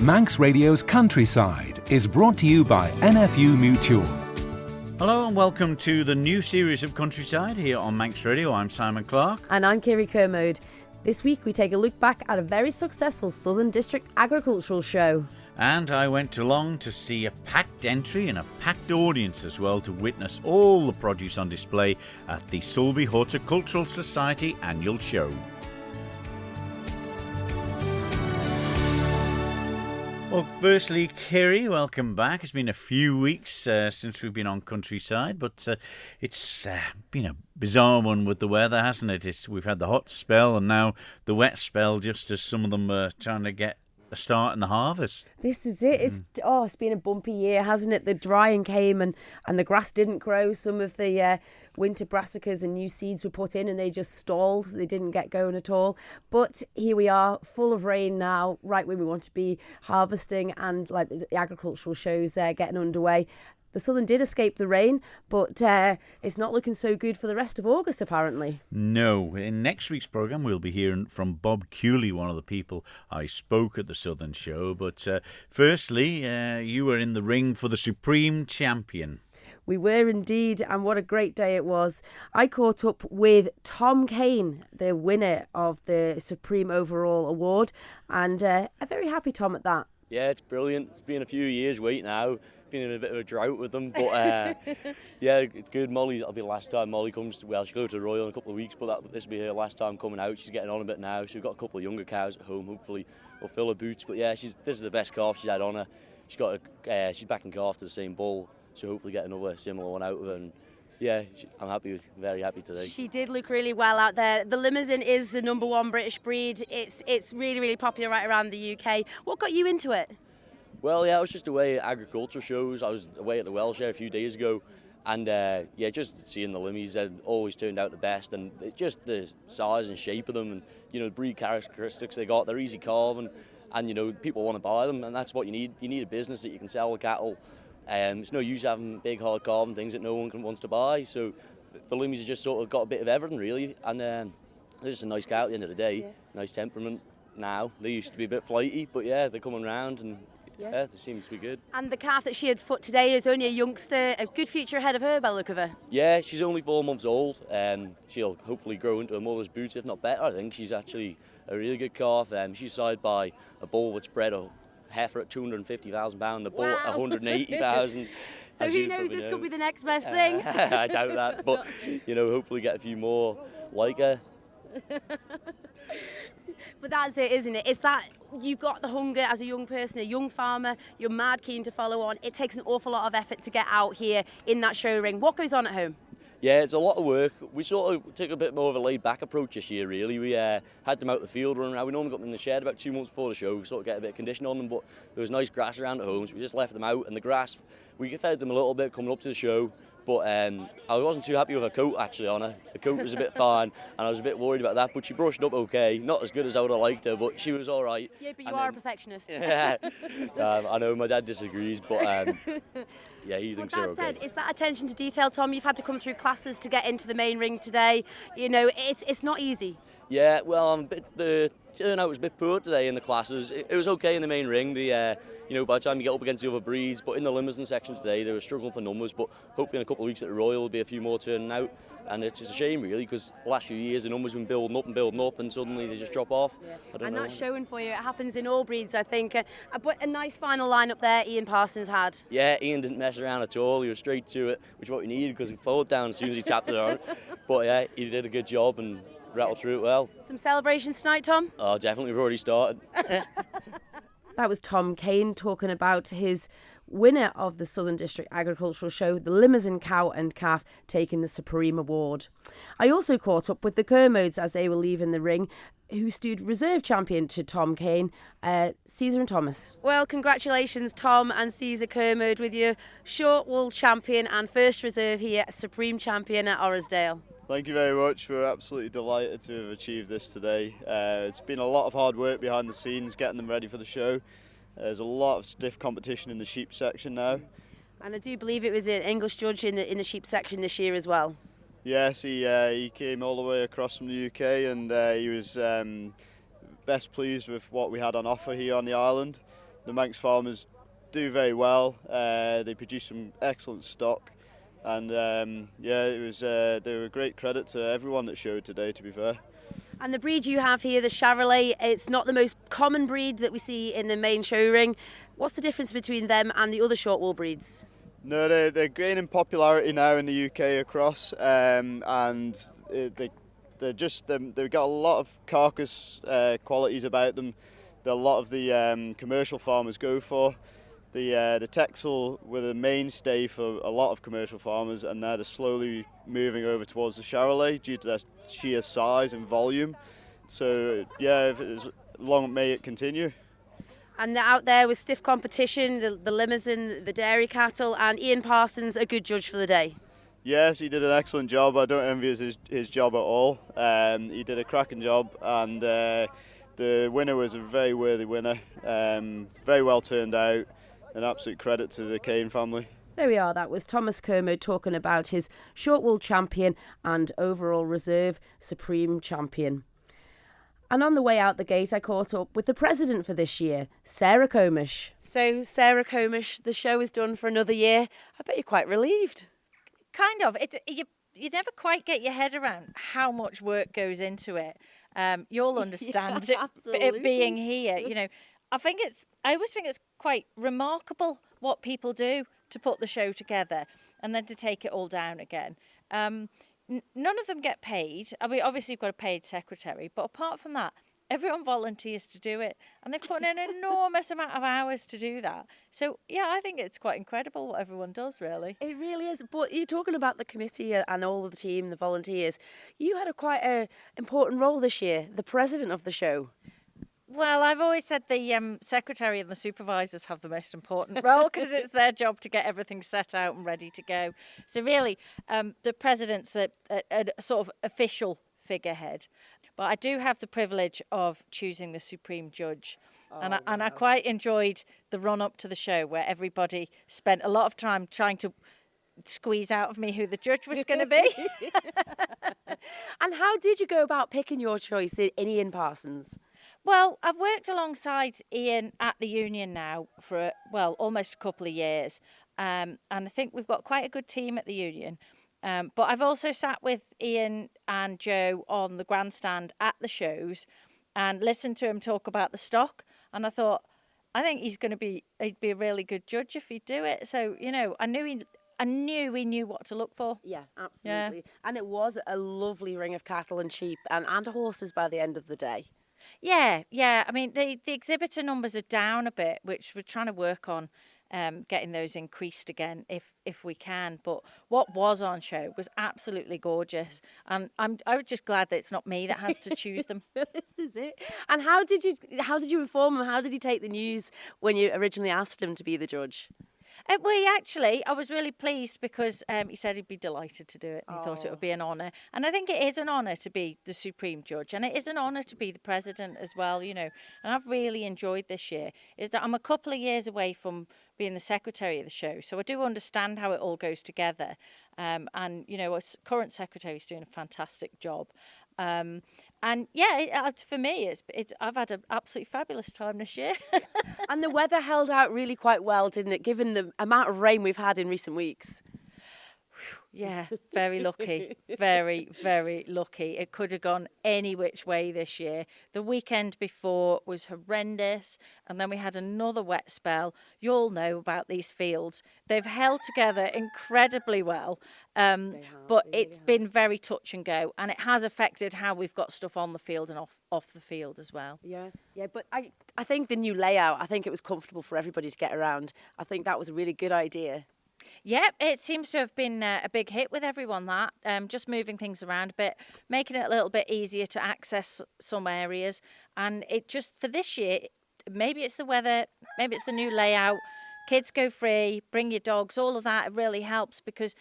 Manx Radio's Countryside is brought to you by NFU Mutual. Hello and welcome to the new series of Countryside here on Manx Radio. I'm Simon Clark. And I'm Kirree. This week we take a look back at a very successful Southern District Agricultural Show. And I went along to see a packed entry and a packed audience as well to witness all the produce on display at the Sulby Horticultural Society annual show. Well, firstly, Kirree, welcome back. It's been a few weeks since we've been on Countryside, but it's been a bizarre one with the weather, hasn't it? We've had the hot spell and now the wet spell, just as some of them are trying to get a start in the harvest. This is it. It's been a bumpy year, hasn't it? The drying came and the grass didn't grow. Some of the winter brassicas and new seeds were put in and they just stalled. They didn't get going at all. But here we are, full of rain now, right where we want to be harvesting, and like the agricultural shows getting underway. The Southern did escape the rain, but it's not looking so good for the rest of August, apparently. No. In next week's programme, we'll be hearing from Bob Cooley, one of the people I spoke at the Southern show. But firstly, you were in the ring for the Supreme Champion. We were indeed, and what a great day it was. I caught up with Tom Kane, the winner of the Supreme Overall Award, and a very happy Tom at that. Yeah, it's brilliant. It's been a few years waiting now. Been in a bit of a drought with them, but yeah, it's good. That'll be the last time Molly comes to, she'll go to the Royal in a couple of weeks, but this will be her last time coming out. She's getting on a bit now, so we've got a couple of younger cows at home. Hopefully we'll fill her boots, but yeah, this is the best calf she's had on her. She's backing calf to the same bull, so hopefully get another similar one out of her. And yeah, I'm very happy today. She did look really well out there. The Limousin is the number one British breed. It's really, really popular right around the UK. What got you into it? Well, yeah, I was just away at agriculture shows. I was away at the Welsh a few days ago, and just seeing the Limmies, they've always turned out the best, and just the size and shape of them, and the breed characteristics they got. They're easy calving, and people want to buy them, and that's what you need. You need a business that you can sell the cattle. It's no use having big hard calving things that no one wants to buy. So the Limmies have just sort of got a bit of everything really, and they're just a nice cow at the end of the day. Yeah. Nice temperament. Now they used to be a bit flighty, but yeah, they're coming round and. Yeah, it seems to be good. And the calf that she had foot today is only a youngster, a good future ahead of her by the look of her. Yeah, she's only 4 months old. She'll hopefully grow into her mother's boots, if not better. I think she's actually a really good calf. She's sided by a bull that's bred a heifer at £250,000, the bull at £180,000. So who knows, this could be the next best thing. I doubt that, but hopefully get a few more like her. But that's it, isn't it? It's that you've got the hunger as a young person, a young farmer, you're mad keen to follow on. It takes an awful lot of effort to get out here in that show ring. What goes on at home? Yeah, it's a lot of work. We sort of took a bit more of a laid-back approach this year, really. We had them out the field running around. We normally got them in the shed about 2 months before the show, sort of get a bit of condition on them, but there was nice grass around at home, so we just left them out. And the grass, we fed them a little bit coming up to the show, but I wasn't too happy with her coat, actually, on her. The coat was a bit fine, and I was a bit worried about that, but she brushed up okay. Not as good as I would have liked her, but she was all right. Yeah, but you are a perfectionist. Yeah, I know my dad disagrees, but yeah, he thinks they're okay. That said, it's that attention to detail, Tom. You've had to come through classes to get into the main ring today. It's not easy. Yeah, well, the turnout was a bit poor today in the classes. It was okay in the main ring. By the time you get up against the other breeds, but in the Limousin section today, they were struggling for numbers. But hopefully in a couple of weeks at the Royal, there'll be a few more turning out. And it's just a shame, really, because the last few years the numbers have been building up, and suddenly they just drop off. Yeah. I don't know. That's showing for you. It happens in all breeds, I think. But a nice final lineup there, Ian Parsons had. Yeah, Ian didn't mess around at all. He was straight to it, which is what we needed, because we pulled down as soon as he tapped it on. But yeah, he did a good job and rattled through it well. Some celebrations tonight, Tom? Oh, definitely. We've already started. That was Tom Kane talking about his winner of the Southern District Agricultural Show, the Limousin Cow and Calf, taking the Supreme Award. I also caught up with the Kermodes as they were leaving the ring, who stood reserve champion to Tom Kane, Caesar and Thomas. Well, congratulations, Tom and Caesar Kermode, with your short wool champion and first reserve here, Supreme Champion at Orrisdale. Thank you very much. We're absolutely delighted to have achieved this today. It's been a lot of hard work behind the scenes getting them ready for the show. There's a lot of stiff competition in the sheep section now. And I do believe it was an English judge in the sheep section this year as well. Yes, he came all the way across from the UK, and he was best pleased with what we had on offer here on the island. the Manx farmers do very well. They produce some excellent stock, and they were a great credit to everyone that showed today, to be fair. And the breed you have here, the Charolais, it's not the most common breed that we see in the main show ring. What's the difference between them and the other short wool breeds? No, they're gaining popularity now in the UK across, and they've got a lot of carcass qualities about them that a lot of the commercial farmers go for. The Texel were the mainstay for a lot of commercial farmers, and now they're slowly moving over towards the Charolais due to their sheer size and volume. So yeah, long may it continue. And they're out there with stiff competition, the Limousin, the dairy cattle, and Ian Parsons, a good judge for the day. Yes, he did an excellent job. I don't envy his job at all. He did a cracking job, and the winner was a very worthy winner. Very well turned out. An absolute credit to the Kane family. There we are. That was Thomas Kermode talking about his short wool champion and overall reserve supreme champion. And on the way out the gate, I caught up with the president for this year, Sarah Comish. So, Sarah Comish, the show is done for another year. I bet you're quite relieved. Kind of. You never quite get your head around how much work goes into it. You'll understand it being here. You know, I always think it's quite remarkable what people do to put the show together and then to take it all down again. None of them get paid. I mean, obviously you've got a paid secretary, but apart from that, everyone volunteers to do it, and they've put in an enormous amount of hours to do that. So, yeah, I think it's quite incredible what everyone does, really. It really is. But you're talking about the committee and all of the team, the volunteers. You had quite an important role this year, the president of the show. Well, I've always said the secretary and the supervisors have the most important role because it's their job to get everything set out and ready to go. So really, the president's a sort of official figurehead. But I do have the privilege of choosing the supreme judge. And I quite enjoyed the run-up to the show where everybody spent a lot of time trying to squeeze out of me who the judge was going to be. And how did you go about picking your choice in Ian Parsons? Well, I've worked alongside Ian at the union now for, almost a couple of years. And I think we've got quite a good team at the union. But I've also sat with Ian and Joe on the grandstand at the shows and listened to him talk about the stock. And I thought, I think he'd be a really good judge if he'd do it. So, you know, I knew he knew what to look for. Yeah, absolutely. Yeah. And it was a lovely ring of cattle and sheep and horses by the end of the day. Yeah. I mean, the exhibitor numbers are down a bit, which we're trying to work on getting those increased again if we can. But what was on show was absolutely gorgeous. And I was just glad that it's not me that has to choose them. This is it. And how did you inform him? How did he take the news when you originally asked him to be the judge? I was really pleased because he said he'd be delighted to do it. He thought it would be an honour. And I think it is an honour to be the supreme judge. And it is an honour to be the president as well, you know. And I've really enjoyed this year. I'm a couple of years away from being the secretary of the show. So I do understand how it all goes together. And, you know, our current secretary is doing a fantastic job. And yeah, for me, I've had an absolutely fabulous time this year. And the weather held out really quite well, didn't it, given the amount of rain we've had in recent weeks? Yeah, very lucky. Very, very lucky. It could have gone any which way this year. The weekend before was horrendous, and then we had another wet spell. You all know about these fields. They've held together incredibly well, but it's been very touch and go, and it has affected how we've got stuff on the field and off the field as well. Yeah, but I think the new layout, I think it was comfortable for everybody to get around. I think that was a really good idea. Yeah, it seems to have been a big hit with everyone, that. Just moving things around a bit, making it a little bit easier to access some areas. And it just, for this year, maybe it's the weather, maybe it's the new layout, kids go free, bring your dogs, all of that, it really helps because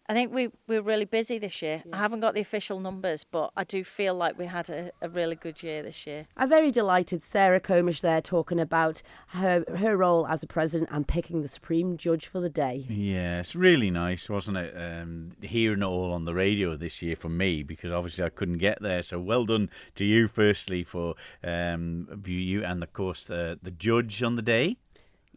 I think we're really busy this year. Yeah. I haven't got the official numbers, but I do feel like we had a really good year this year. I'm very delighted Sarah Comish there talking about her role as a president and picking the supreme judge for the day. Yeah, it's really nice, wasn't it? Hearing it all on the radio this year for me, because obviously I couldn't get there. So well done to you, firstly, for you and, of course, the judge on the day.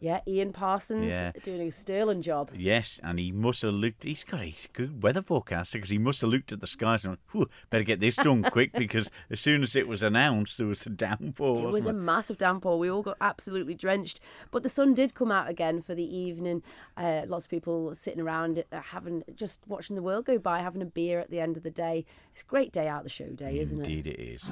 Yeah, Ian Parsons Yeah. doing a sterling job. Yes, and he must have looked. He's a good weather forecaster because he must have looked at the skies and went, "Whew, better get this done quick," because as soon as it was announced, there was a downpour. It was a massive downpour. We all got absolutely drenched. But the sun did come out again for the evening. Lots of people sitting around just watching the world go by, having a beer at the end of the day. It's a great day out, the show day, isn't it? Indeed it is.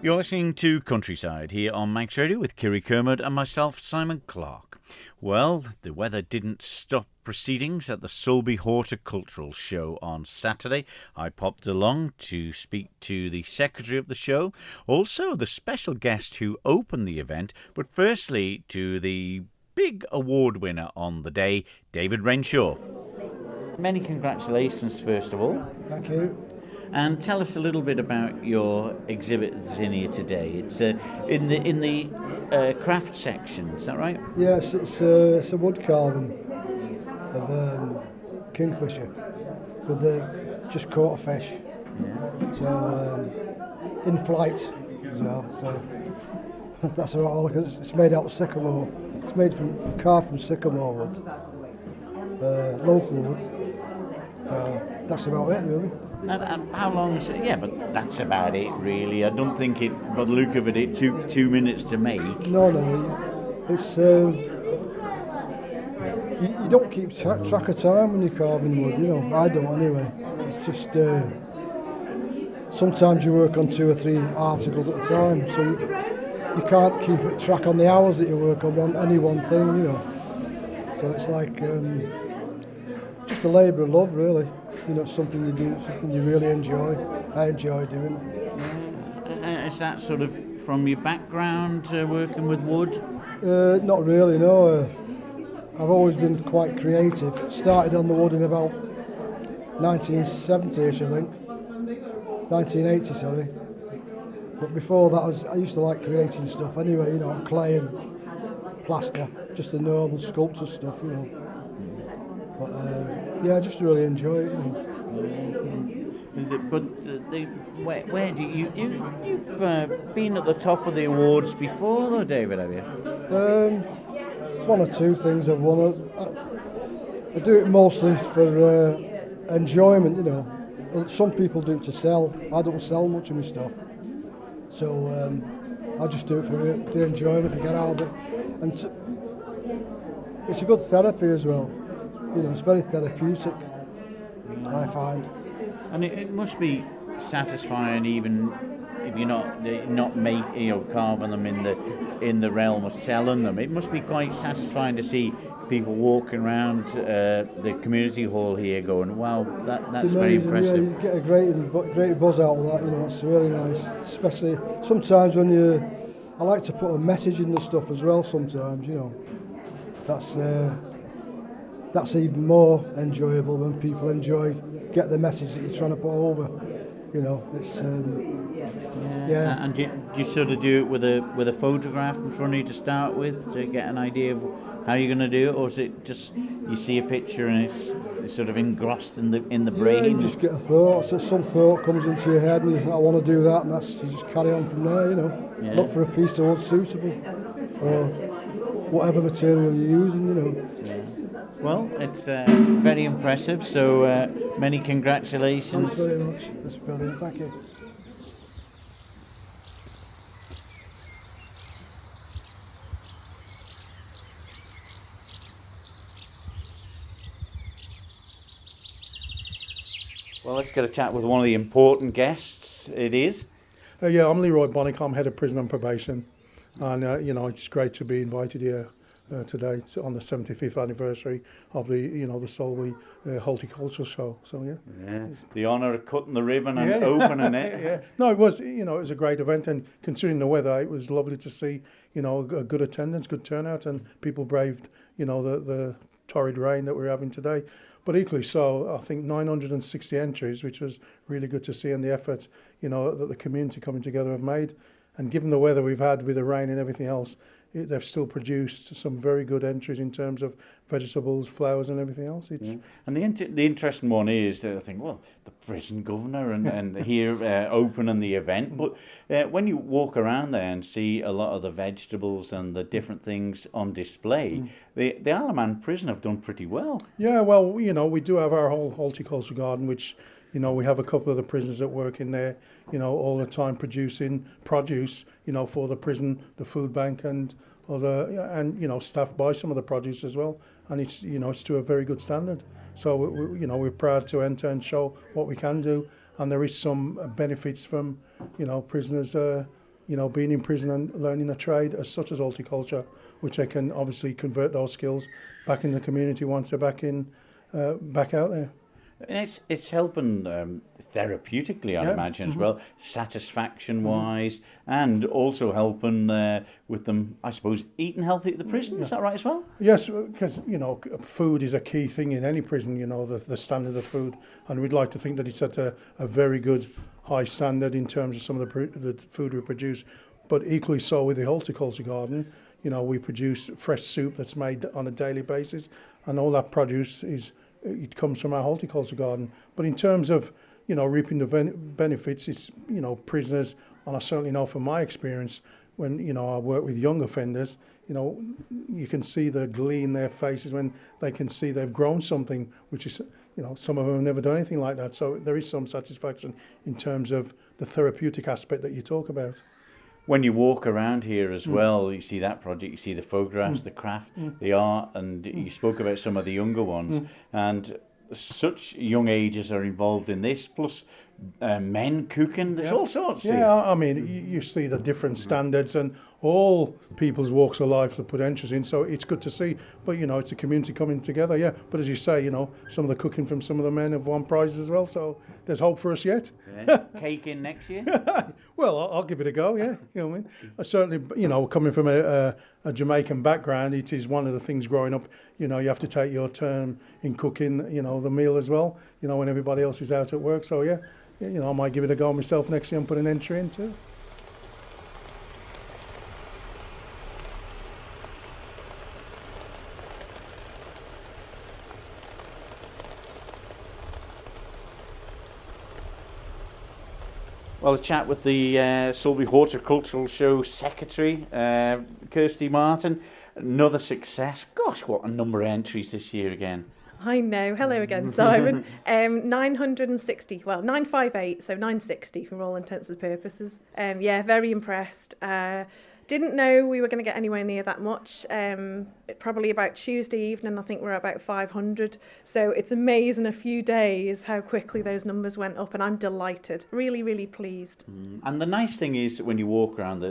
You're listening to Countryside here on Manx Radio with Kirree Kermode and myself, Simon Clark. Well, the weather didn't stop proceedings at the Sulby Horticultural Show on Saturday. I popped along to speak to the secretary of the show, also the special guest who opened the event, but firstly to the big award winner on the day, David Renshaw. Many congratulations, first of all. Thank you. And tell us a little bit about your exhibit that's in here today. It's in the craft section, is that right? Yes, it's a wood carving of kingfisher with it's just caught a fish. Yeah. So in flight as well. So that's all. It's made out of sycamore. It's carved from sycamore wood, local wood. So that's about it, really. And how long is it? Yeah, but that's about it, really. I don't think by the look of it, it took 2 minutes to make. No, it's you don't keep track of time when you're carving wood. You know, I don't anyway. It's just sometimes you work on 2 or 3 articles at a time, so you can't keep track on the hours that you work on any one thing. You know, so it's like just a labour of love, really. You know, something you do, something you really enjoy. I enjoy doing it. Is that sort of from your background, working with wood? Not really, no. I've always been quite creative. Started on the wood in about 1970-ish, I think. 1980, sorry. But before that, I used to like creating stuff anyway, you know, clay and plaster, just the normal sculpture stuff, you know. But yeah, I just really enjoy it. You know. But where do you've been at the top of the awards before, though, David? Have you? 1 or 2 things I've won. I do it mostly for enjoyment. You know, some people do it to sell. I don't sell much of my stuff, so I just do it for the enjoyment to get out of it, and it's a good therapy as well. You know, it's very therapeutic, I find. And it must be satisfying, even if you're not carving them in the realm of selling them. It must be quite satisfying to see people walking around the community hall here, going, "Wow, that's very impressive." Yeah, you get a great buzz out of that. You know, it's really nice. Especially sometimes when I like to put a message in the stuff as well. Sometimes, you know, that's even more enjoyable when people get the message that you're trying to put over. You know, it's yeah. And do you sort of do it with a photograph in front of you to start with, to get an idea of how you're going to do it, or is it just you see a picture and it's sort of engrossed in the brain? Yeah, you just get a thought. So some thought comes into your head, and you think, I want to do that, and you just carry on from there. You know, look for a piece of wood suitable, or whatever material you're using. You know. Yeah. Well, it's very impressive, so many congratulations. Thanks very much. That's brilliant, thank you. Well, let's get a chat with one of the important guests, it is. Yeah, I'm Leroy Bonnicom, Head of Prison and Probation, and you know, it's great to be invited here today on the 75th anniversary of the Sulby Horticultural Show. So yeah, the honour of cutting the ribbon and opening it. Yeah, no, it was a great event, and considering the weather, it was lovely to see a good attendance, good turnout, and people braved the torrid rain that we're having today. But equally so, I think 960 entries, which was really good to see, and the effort that the community coming together have made. And given the weather we've had with the rain and everything else, they've still produced some very good entries in terms of vegetables, flowers, and everything else. It's, And the interesting one is that I think, well, the prison governor and here opening the event. But when you walk around there and see a lot of the vegetables and the different things on display, the Alaman prison have done pretty well. Yeah, well, you know, we do have our whole horticultural garden, which, you know, we have a couple of the prisoners that work in there, you know, all the time producing produce, you know, for the prison, the food bank, and other, and you know, staff buy some of the produce as well, and it's, you know, it's to a very good standard. So you know, we're proud to enter and show what we can do, and there is some benefits from, you know, prisoners, you know, being in prison and learning a trade as such as horticulture, which they can obviously convert those skills back in the community once they're back out there. And it's helping therapeutically, I imagine, as well, satisfaction-wise, and also helping with them, I suppose, eating healthy at the prison. Is that right as well? Yes, because, you know, food is a key thing in any prison, you know, the standard of food. And we'd like to think that it's at a very good, high standard in terms of some of the food we produce. But equally so with the horticulture garden, you know, we produce fresh soup that's made on a daily basis, and all that produce it comes from our horticulture garden. But in terms of, you know, reaping the benefits, it's, you know, prisoners, and I certainly know from my experience when, you know, I work with young offenders, you know, you can see the glee in their faces when they can see they've grown something, which is, you know, some of them have never done anything like that. So there is some satisfaction in terms of the therapeutic aspect that you talk about. When you walk around here as well, you see that project, you see the photographs, the craft, the art, and you spoke about some of the younger ones, and such young ages are involved in this, plus men cooking, there's all sorts. Yeah, I mean, you see the different standards, and all people's walks of life to put interest in, so it's good to see. But, you know, it's a community coming together, yeah. But as you say, you know, some of the cooking from some of the men have won prizes as well, so there's hope for us yet. Yeah. Cake in next year? Well, I'll give it a go, yeah. You know what I mean? I certainly, you know, coming from a Jamaican background, it is one of the things growing up, you know, you have to take your turn in cooking, you know, the meal as well, you know, when everybody else is out at work. So, yeah, you know, I might give it a go myself next year and put an entry in too. Well, a chat with the Sulby Horticultural Show Secretary, Kirsty Martin. Another success. Gosh, what a number of entries this year again. I know. Hello again, Simon. 960, well, 958, so 960 for all intents and purposes. Yeah, very impressed. Didn't know we were going to get anywhere near that much. Probably about Tuesday evening, I think we're at about 500. So it's amazing a few days how quickly those numbers went up, and I'm delighted. Really, really pleased. And the nice thing is when you walk around,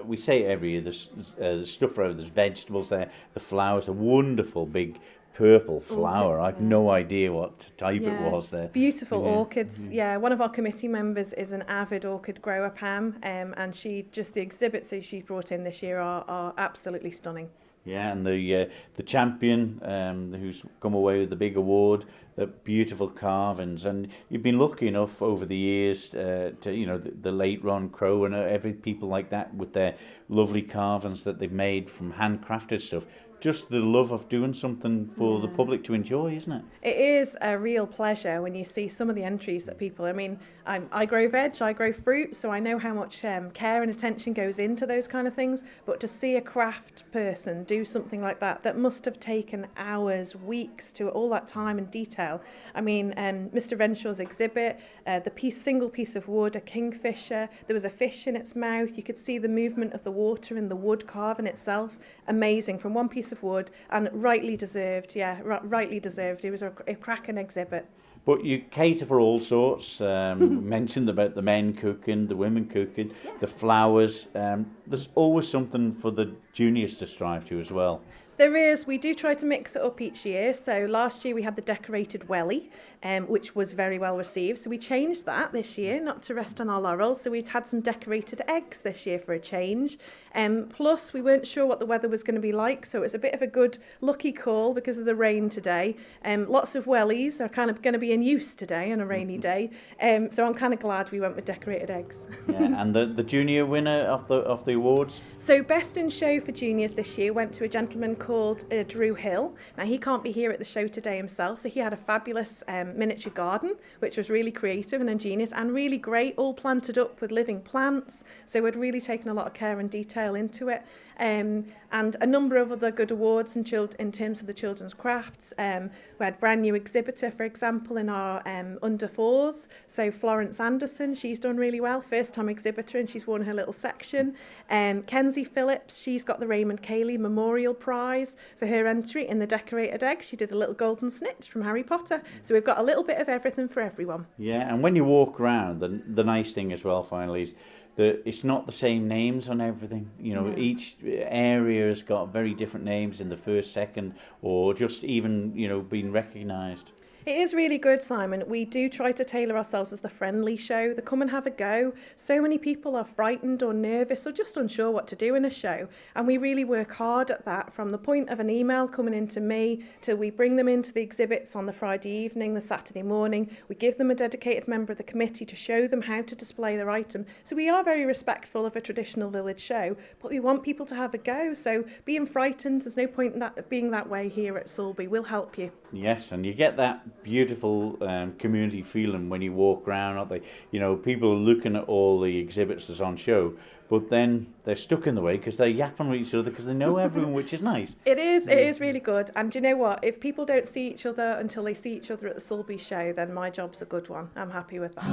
we say it every year, there's stuff around, there's vegetables there, the flowers, a wonderful big purple flower. I've no idea what type it was there. Beautiful orchids. Yeah, one of our committee members is an avid orchid grower, Pam, and the exhibits that she's brought in this year are absolutely stunning. Yeah, and the champion who's come away with the big award, the beautiful carvings, and you've been lucky enough over the years to, you know, the late Ron Crowe and every people like that with their lovely carvings that they've made from handcrafted stuff. Just the love of doing something for the public to enjoy, isn't it? It is a real pleasure when you see some of the entries that people, I mean, I grow veg, I grow fruit, so I know how much care and attention goes into those kind of things, but to see a craft person do something like that must have taken hours, weeks, to all that time and detail. I mean, Mr. Renshaw's exhibit, single piece of wood, a kingfisher, there was a fish in its mouth, you could see the movement of the water in the wood carving itself, amazing, from one piece of wood, and rightly deserved. Rightly deserved. It was a cracking exhibit. But you cater for all sorts. Mentioned about the men cooking, the women cooking, the flowers. There's always something for the juniors to strive to as well. There is. We do try to mix it up each year. So last year we had the decorated welly, which was very well received. So we changed that this year, not to rest on our laurels. So we'd had some decorated eggs this year for a change. Plus, we weren't sure what the weather was going to be like, so it was a bit of a good lucky call because of the rain today. Lots of wellies are kind of going to be in use today on a rainy day. So I'm kind of glad we went with decorated eggs. Yeah, and the junior winner of the awards? So Best in Show for juniors this year went to a gentleman called Drew Hill. Now he can't be here at the show today himself, so he had a fabulous miniature garden, which was really creative and ingenious and really great, all planted up with living plants. So we'd really taken a lot of care and detail into it. And a number of other good awards in terms of the children's crafts. We had brand new exhibitor, for example, in our under fours. So Florence Anderson, she's done really well, first time exhibitor, and she's won her little section. Kenzie Phillips, she's got the Raymond Cayley Memorial Prize for her entry in the decorated egg. She did a little golden snitch from Harry Potter. So we've got a little bit of everything for everyone. Yeah, and when you walk around, the nice thing as well, finally, is that it's not the same names on everything. You know, each area has got very different names in the first, second, or just even, being recognised. It is really good, Simon. We do try to tailor ourselves as the friendly show, the come and have a go. So many people are frightened or nervous or just unsure what to do in a show. And we really work hard at that, from the point of an email coming into me till we bring them into the exhibits on the Friday evening, the Saturday morning. We give them a dedicated member of the committee to show them how to display their item. So we are very respectful of a traditional village show, but we want people to have a go. So being frightened, there's no point in that being that way here at Sulby. We'll help you. Yes, and you get that beautiful community feeling when you walk around, aren't they? People are looking at all the exhibits that's on show, but then they're stuck in the way because they're yapping with each other because they know everyone, which is nice. It is really good. And do you know what? If people don't see each other until they see each other at the Sulby show, then my job's a good one. I'm happy with that.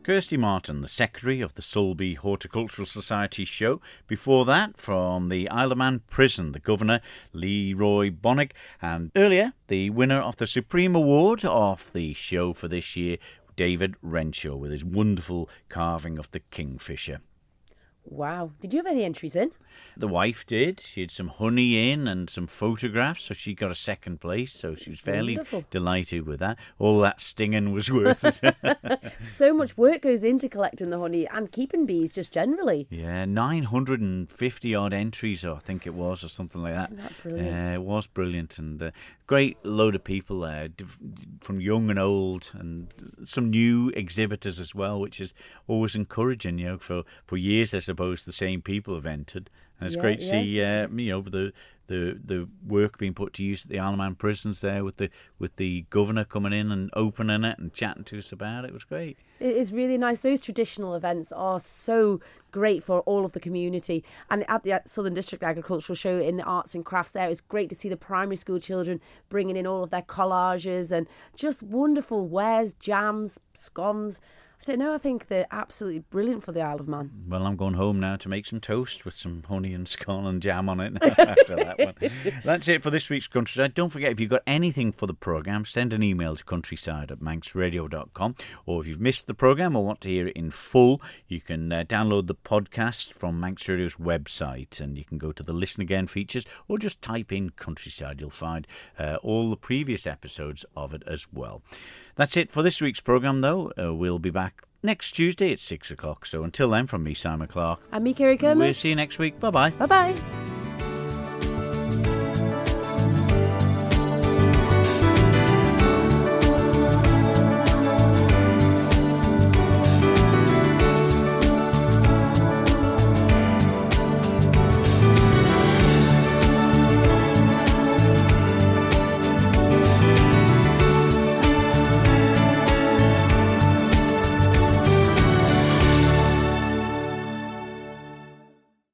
Kirsty Martin, the Secretary of the Sulby Horticultural Society show. Before that, from the Isle of Man prison, the Governor, Leroy Bonnick. And earlier, the winner of the Supreme Award of the show for this year, David Renshaw, with his wonderful carving of the kingfisher. Wow. Did you have any entries in? The wife did. She had some honey in and some photographs, so she got a second place. So she was fairly delighted with that. All that stinging was worth it. So much work goes into collecting the honey and keeping bees just generally. Yeah, 950 odd entries, I think it was, or something like that. Isn't that brilliant? It was brilliant, and great load of people there, from young and old, and some new exhibitors as well, which is always encouraging. For years, I suppose, the same people have entered. And it's great to see, the work being put to use at the Isle of Man prisons there, with the governor coming in and opening it and chatting to us about it. It was great. It is really nice. Those traditional events are so great for all of the community. And at the Southern District Agricultural Show in the arts and crafts there, it's great to see the primary school children bringing in all of their collages and just wonderful wares, jams, scones. I don't know, I think they're absolutely brilliant for the Isle of Man. Well, I'm going home now to make some toast with some honey and scone and jam on it after that one. That's it for this week's Countryside. Don't forget, if you've got anything for the programme, send an email to countryside@manxradio.com. Or if you've missed the programme or want to hear it in full, you can download the podcast from Manx Radio's website, and you can go to the Listen Again features or just type in Countryside. You'll find all the previous episodes of it as well. That's it for this week's programme, though. We'll be back next Tuesday at 6 o'clock. So until then, from me, Simon Clark. And me, Kirree Kermit. We'll see you next week. Bye-bye. Bye-bye.